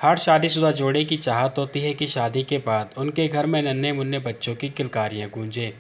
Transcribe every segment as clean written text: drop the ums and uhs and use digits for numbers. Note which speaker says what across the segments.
Speaker 1: हर शादीशुदा जोड़े की चाहत होती है कि शादी के बाद उनके घर में नन्हे-मुन्ने बच्चों की किलकारियाँ गूंजें।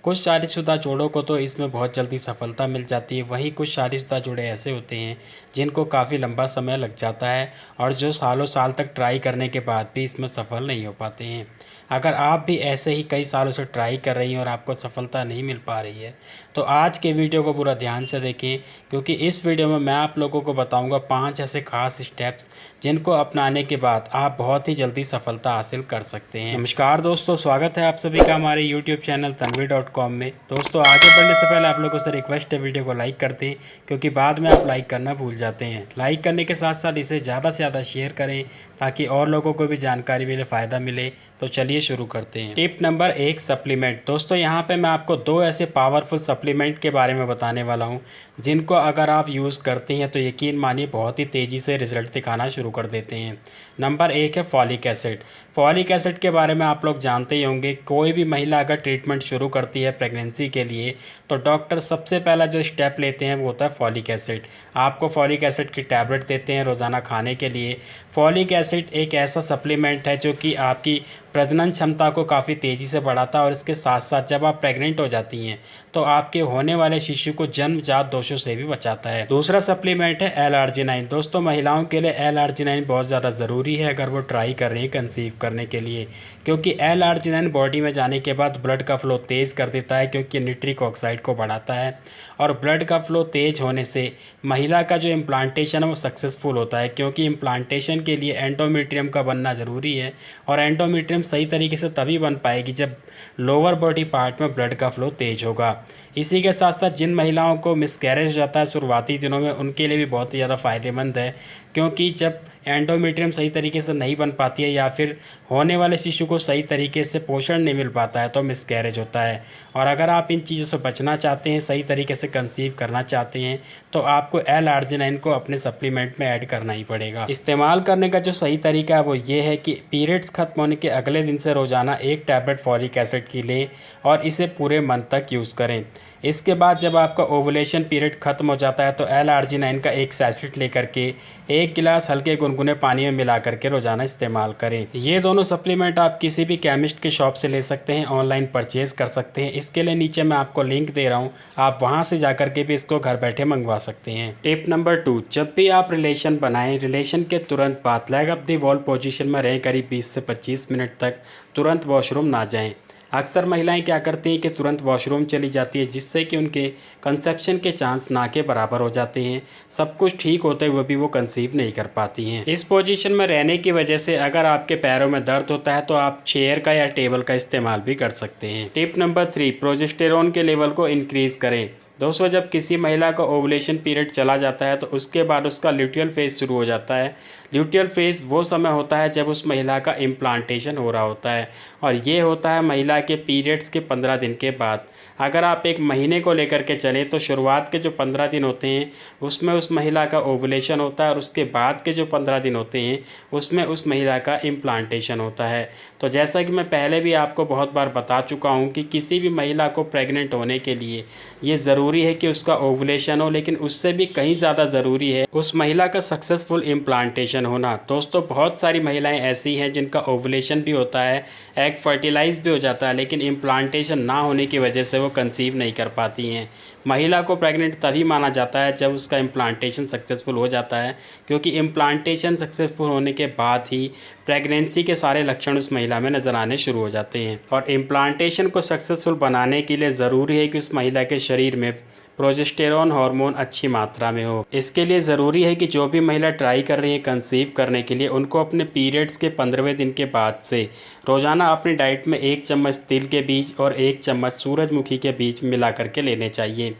Speaker 1: कुछ शादीशुदा जोड़ों को तो इसमें बहुत जल्दी सफलता मिल जाती है, वहीं कुछ शादीशुदा जोड़े ऐसे होते हैं जिनको काफ़ी लंबा समय लग जाता है और जो सालों साल तक ट्राई करने के बाद भी इसमें सफल नहीं हो पाते हैं। अगर आप भी ऐसे ही कई सालों से ट्राई कर रही हैं और आपको सफलता नहीं मिल पा रही है, तो आज के वीडियो को पूरा ध्यान से देखें, क्योंकि इस वीडियो में मैं आप लोगों को बताऊंगा 5 ऐसे खास स्टेप्स जिनको अपनाने के बाद आप बहुत ही जल्दी सफलता हासिल कर सकते हैं। नमस्कार दोस्तों, स्वागत है आप सभी का हमारे YouTube चैनल tanvi.com में। दोस्तों, आगे बढ़ने से पहले आप लोगों से रिक्वेस्ट है, वीडियो को लाइक कर दें, क्योंकि बाद में आप लाइक करना भूल जाते हैं। लाइक करने के साथ साथ इसे ज़्यादा से ज़्यादा शेयर करें ताकि और लोगों को भी जानकारी मिले, फ़ायदा मिले। तो चलिए शुरू करते हैं। Tip number 1, supplement. दोस्तों, यहाँ पे मैं आपको 2 ऐसे पावरफुल सप्लीमेंट के बारे में बताने वाला हूँ जिनको अगर आप यूज़ करते हैं तो यकीन मानिए बहुत ही तेज़ी से रिजल्ट दिखाना शुरू कर देते हैं। नंबर 1 है फॉलिक एसिड। फॉलिक एसिड के बारे में आप लोग जानते ही होंगे। कोई भी महिला अगर ट्रीटमेंट शुरू करती है प्रेगनेंसी के लिए, तो डॉक्टर सबसे पहला जो स्टेप लेते हैं वो होता है फॉलिक एसिड। आपको फॉलिक एसिड की टैबलेट देते हैं रोज़ाना खाने के लिए। फॉलिक एसिड एक ऐसा सप्लीमेंट है जो कि आपकी प्रजनन क्षमता को काफ़ी तेज़ी से बढ़ाता है और इसके साथ साथ जब आप प्रेग्नेंट हो जाती हैं तो आपके होने वाले शिशु को जन्मजात दोषों से भी बचाता है। दूसरा सप्लीमेंट है L-आर्जिनाइन। दोस्तों, महिलाओं के लिए L-आर्जिनाइन बहुत ज़्यादा ज़रूरी है अगर वो ट्राई कर रही है कंसीव करने के लिए, क्योंकि L-आर्जिनाइन बॉडी में जाने के बाद ब्लड का फ्लो तेज़ कर देता है, क्योंकि निट्रिक ऑक्साइड को बढ़ाता है और ब्लड का फ्लो तेज होने से महिला का जो इम्प्लांटेशन है वो सक्सेसफुल होता है, क्योंकि इम्प्लांटेशन के लिए एंडोमेट्रियम का बनना ज़रूरी है और एंडोमेट्रियम सही तरीके से तभी बन पाएगी जब लोअर बॉडी पार्ट में ब्लड का फ्लो तेज होगा। इसी के साथ साथ जिन महिलाओं को मिसकैरेज हो जाता है शुरुआती दिनों में, उनके लिए भी बहुत ही ज़्यादा फ़ायदेमंद है, क्योंकि जब एंडोमेट्रियम सही तरीके से नहीं बन पाती है या फिर होने वाले शिशु को सही तरीके से पोषण नहीं मिल पाता है तो मिसकैरेज होता है। और अगर आप इन चीज़ों से बचना चाहते हैं, सही तरीके से कंसीव करना चाहते हैं, तो आपको L-आर्जिनाइन को अपने सप्लीमेंट में ऐड करना ही पड़ेगा। इस्तेमाल करने का जो सही तरीका है वो ये है कि पीरियड्स खत्म होने के अगले दिन से रोज़ाना 1 टैबलेट फॉलिक एसिड की लें और इसे पूरे मंथ तक यूज़ करें। इसके बाद जब आपका ओवुलेशन पीरियड खत्म हो जाता है तो L-आर्जिनाइन का एक सैशेट लेकर के 1 गिलास हल्के गुनगुने पानी में मिला करके रोज़ाना इस्तेमाल करें। ये दोनों सप्लीमेंट आप किसी भी केमिस्ट की शॉप से ले सकते हैं, ऑनलाइन परचेज़ कर सकते हैं। इसके लिए नीचे मैं आपको लिंक दे रहा हूँ, आप वहाँ से जा करके भी इसको घर बैठे मंगवा सकते हैं। टिप नंबर 2, जब भी आप रिलेशन बनाएं, रिलेशन के तुरंत बाद leg up the wall position में रहें करीब 20 से 25 मिनट तक। तुरंत वॉशरूम ना जाएं। अक्सर महिलाएं क्या करती हैं कि तुरंत वॉशरूम चली जाती है, जिससे कि उनके कंसेप्शन के चांस ना के बराबर हो जाते हैं। सब कुछ ठीक होते हुए भी वो कंसीव नहीं कर पाती हैं। इस पोजीशन में रहने की वजह से अगर आपके पैरों में दर्द होता है तो आप चेयर का या टेबल का इस्तेमाल भी कर सकते हैं। टिप नंबर 3, प्रोजेस्टेरोन के लेवल को इंक्रीज़ करें। दोस्तों, जब किसी महिला का ओवुलेशन पीरियड चला जाता है तो उसके बाद उसका ल्यूटियल फेज शुरू हो जाता है। ल्यूटियल फेज वो समय होता है जब उस महिला का इम्प्लांटेशन हो रहा होता है और ये होता है महिला के पीरियड्स के 15 दिन के बाद। अगर आप एक महीने को लेकर के चलें तो शुरुआत के जो 15 दिन होते हैं उसमें उस महिला का ओवुलेशन होता है और उसके बाद के जो 15 दिन होते हैं उसमें उस महिला का इम्प्लांटेशन होता है। तो जैसा कि मैं पहले भी आपको बहुत बार बता चुका हूँ कि किसी भी महिला को प्रेग्नेंट होने के लिए ये ज़रूरी है कि उसका ओवुलेशन हो, लेकिन उससे भी कहीं ज़्यादा ज़रूरी है उस महिला का सक्सेसफुल इम्प्लांटेशन होना। दोस्तों, बहुत सारी महिलाएं ऐसी हैं जिनका ओवुलेशन भी होता है, एग फर्टिलाइज भी हो जाता है, लेकिन इम्प्लांटेशन ना होने की वजह से वो कंसीव नहीं कर पाती हैं। महिला को प्रेग्नेंट तभी माना जाता है जब उसका इम्प्लांटेशन सक्सेसफुल हो जाता है, क्योंकि इम्प्लांटेशन सक्सेसफुल होने के बाद ही प्रेगनेंसी के सारे लक्षण उस महिला में नज़र आने शुरू हो जाते हैं। और इम्प्लांटेशन को सक्सेसफुल बनाने के लिए ज़रूरी है कि उस महिला के शरीर में प्रोजेस्टेरोन हार्मोन अच्छी मात्रा में हो। इसके लिए ज़रूरी है कि जो भी महिला ट्राई कर रही है कंसीव करने के लिए, उनको अपने पीरियड्स के 15वें दिन के बाद से रोज़ाना अपनी डाइट में 1 चम्मच तिल के बीज और 1 चम्मच सूरजमुखी के बीज मिला करके लेने चाहिए।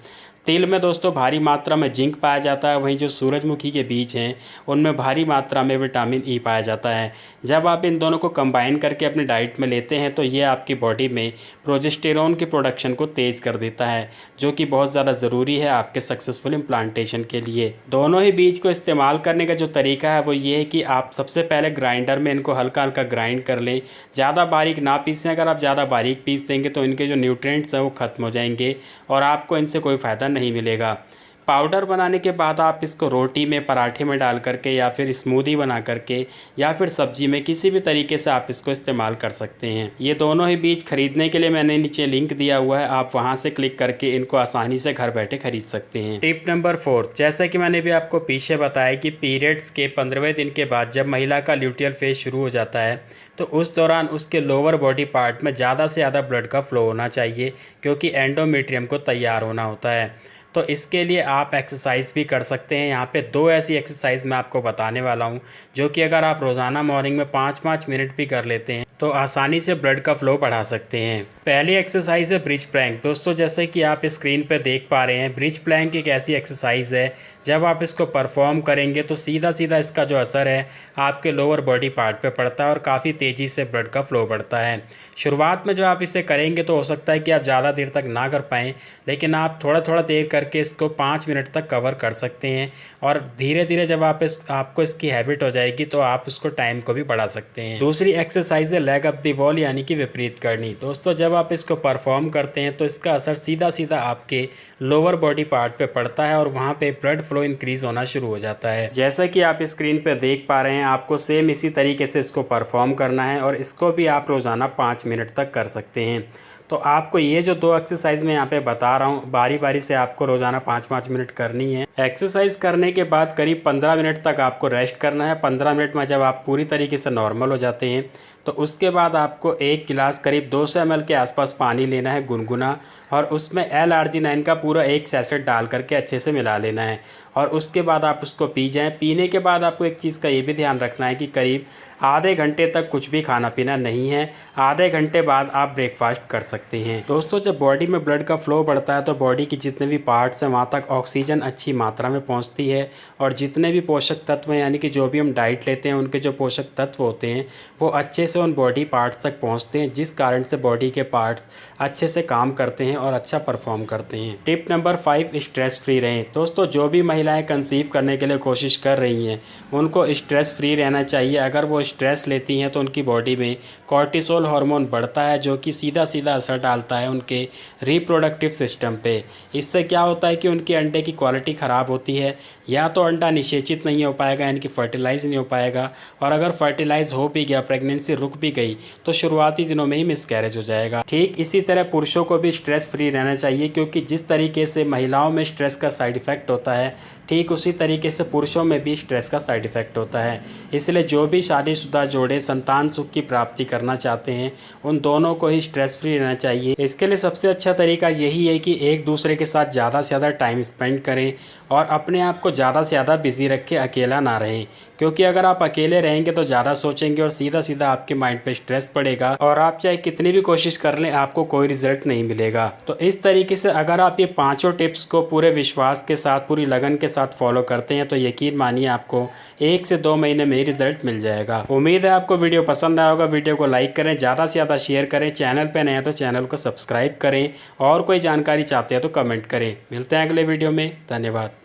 Speaker 1: तिल में दोस्तों भारी मात्रा में जिंक पाया जाता है, वहीं जो सूरजमुखी के बीज हैं उनमें भारी मात्रा में विटामिन ई पाया जाता है। जब आप इन दोनों को कंबाइन करके अपनी डाइट में लेते हैं तो ये आपकी बॉडी में प्रोजेस्टेरोन की प्रोडक्शन को तेज़ कर देता है, जो कि बहुत ज़्यादा ज़रूरी है आपके सक्सेसफुल इम्प्लांटेशन के लिए। दोनों ही बीज को इस्तेमाल करने का जो तरीका है वो ये है कि आप सबसे पहले ग्राइंडर में इनको हल्का हल्का ग्राइंड कर लें। ज़्यादा बारीक ना पीसें। अगर आप ज़्यादा बारीक पीस देंगे तो इनके जो न्यूट्रिएंट्स हैं वो ख़त्म हो जाएंगे और आपको इनसे कोई फ़ायदा नहीं मिलेगा। पाउडर बनाने के बाद आप इसको रोटी में, पराठे में डाल करके या फिर स्मूदी बना करके या फिर सब्जी में किसी भी तरीके से आप इसको इस्तेमाल कर सकते हैं। ये दोनों ही बीज खरीदने के लिए मैंने नीचे लिंक दिया हुआ है, आप वहां से क्लिक करके इनको आसानी से घर बैठे खरीद सकते हैं। टिप नंबर 4, जैसा कि मैंने भी आपको पीछे बताया कि पीरियड्स के 15वें दिन के बाद जब महिला का ल्यूटियल फेज शुरू हो जाता है तो उस दौरान उसके लोअर बॉडी पार्ट में ज़्यादा से ज़्यादा ब्लड का फ्लो होना चाहिए, क्योंकि एंडोमेट्रियम को तैयार होना होता है। तो इसके लिए आप एक्सरसाइज भी कर सकते हैं। यहाँ पे 2 ऐसी एक्सरसाइज मैं आपको बताने वाला हूँ, जो कि अगर आप रोज़ाना मॉर्निंग में 5-5 मिनट भी कर लेते हैं तो आसानी से ब्लड का फ्लो बढ़ा सकते हैं। पहली एक्सरसाइज है ब्रिज प्लैंक। दोस्तों, जैसे कि आप स्क्रीन पर देख पा रहे हैं, ब्रिज प्लैंक एक ऐसी एक्सरसाइज है, जब आप इसको परफॉर्म करेंगे तो सीधा सीधा इसका जो असर है आपके लोअर बॉडी पार्ट पे पड़ता है और काफ़ी तेज़ी से ब्लड का फ्लो बढ़ता है। शुरुआत में जो आप इसे करेंगे तो हो सकता है कि आप ज़्यादा देर तक ना कर पाएँ, लेकिन आप थोड़ा थोड़ा देर करके इसको 5 मिनट तक कवर कर सकते हैं और धीरे धीरे जब आपको इसकी हैबिट हो जाएगी तो आप उसको टाइम को भी बढ़ा सकते हैं। दूसरी एक्सरसाइज है लेग अप दी वॉल, यानी कि विपरीत करनी। दोस्तों, जब आप इसको परफॉर्म करते हैं तो इसका असर सीधा सीधा आपके लोअर बॉडी पार्ट पे पड़ता है और वहाँ पे ब्लड फ्लो इंक्रीज होना शुरू हो जाता है। जैसा कि आप स्क्रीन पे देख पा रहे हैं, आपको सेम इसी तरीके से इसको परफॉर्म करना है और इसको भी आप रोज़ाना 5 मिनट तक कर सकते हैं। तो आपको ये जो 2 एक्सरसाइज मैं यहाँ पे बता रहा हूँ, बारी बारी से आपको रोज़ाना 5-5 मिनट करनी है। एक्सरसाइज करने के बाद करीब 15 मिनट तक आपको रेस्ट करना है। 15 मिनट में जब आप पूरी तरीके से नॉर्मल हो जाते हैं तो उसके बाद आपको 1 गिलास करीब 200 ml के आसपास पानी लेना है गुनगुना, और उसमें L-आर्जिनाइन का पूरा 1 सैशेट डाल करके अच्छे से मिला लेना है और उसके बाद आप उसको पी जाएं। पीने के बाद आपको एक चीज़ का ये भी ध्यान रखना है कि करीब आधे घंटे तक कुछ भी खाना पीना नहीं है। आधे घंटे बाद आप ब्रेकफास्ट कर सकते हैं। दोस्तों, जब बॉडी में ब्लड का फ्लो बढ़ता है तो बॉडी की जितने भी पार्ट्स हैं वहाँ तक ऑक्सीजन अच्छी मात्रा में पहुँचती है और जितने भी पोषक तत्व हैं, यानी कि जो भी हम डाइट लेते हैं उनके जो पोषक तत्व होते हैं वो अच्छे से उन बॉडी पार्ट्स तक पहुँचते हैं, जिस कारण से बॉडी के पार्ट्स अच्छे से काम करते हैं और अच्छा परफॉर्म करते हैं। टिप नंबर 5, स्ट्रेस फ्री रहें। दोस्तों, जो भी महिलाएं कंसीव करने के लिए कोशिश कर रही हैं उनको स्ट्रेस फ्री रहना चाहिए। अगर वो स्ट्रेस लेती हैं तो उनकी बॉडी में कॉर्टिसोल हार्मोन बढ़ता है, जो कि सीधा सीधा असर डालता है उनके रिप्रोडक्टिव सिस्टम पे। इससे क्या होता है कि उनके अंडे की क्वालिटी ख़राब होती है, या तो अंडा निषेचित नहीं हो पाएगा, यानी कि फर्टिलाइज नहीं हो पाएगा, और अगर फर्टिलाइज हो भी गया, प्रेगनेंसी रुक भी गई, तो शुरुआती दिनों में ही मिसकैरेज हो जाएगा। ठीक इसी तरह पुरुषों को भी स्ट्रेस फ्री रहना चाहिए, क्योंकि जिस तरीके से महिलाओं में स्ट्रेस का साइड इफ़ेक्ट होता है, ठीक उसी तरीके से पुरुषों में भी स्ट्रेस का साइड इफ़ेक्ट होता है। इसलिए जो भी शादीशुदा जोड़े संतान सुख की प्राप्ति करना चाहते हैं उन दोनों को ही स्ट्रेस फ्री रहना चाहिए। इसके लिए सबसे अच्छा तरीका यही है कि एक दूसरे के साथ ज़्यादा से ज़्यादा टाइम स्पेंड करें और अपने आप को ज़्यादा से ज़्यादा बिजी रखें, अकेला ना रहें, क्योंकि अगर आप अकेले रहेंगे तो ज़्यादा सोचेंगे और सीधा सीधा आपके माइंड पे स्ट्रेस पड़ेगा और आप चाहे कितनी भी कोशिश कर लें आपको कोई रिजल्ट नहीं मिलेगा। तो इस तरीके से अगर आप ये 5 टिप्स को पूरे विश्वास के साथ, पूरी लगन के साथ फॉलो करते हैं तो यकीन मानिए आपको 1 से 2 महीने में ही रिजल्ट मिल जाएगा। उम्मीद है आपको वीडियो पसंद आया होगा। वीडियो को लाइक करें, ज़्यादा से ज़्यादा शेयर करें, चैनल पर नए हैं तो चैनल को सब्सक्राइब करें और कोई जानकारी चाहते हैं तो कमेंट करें। मिलते हैं अगले वीडियो में। धन्यवाद।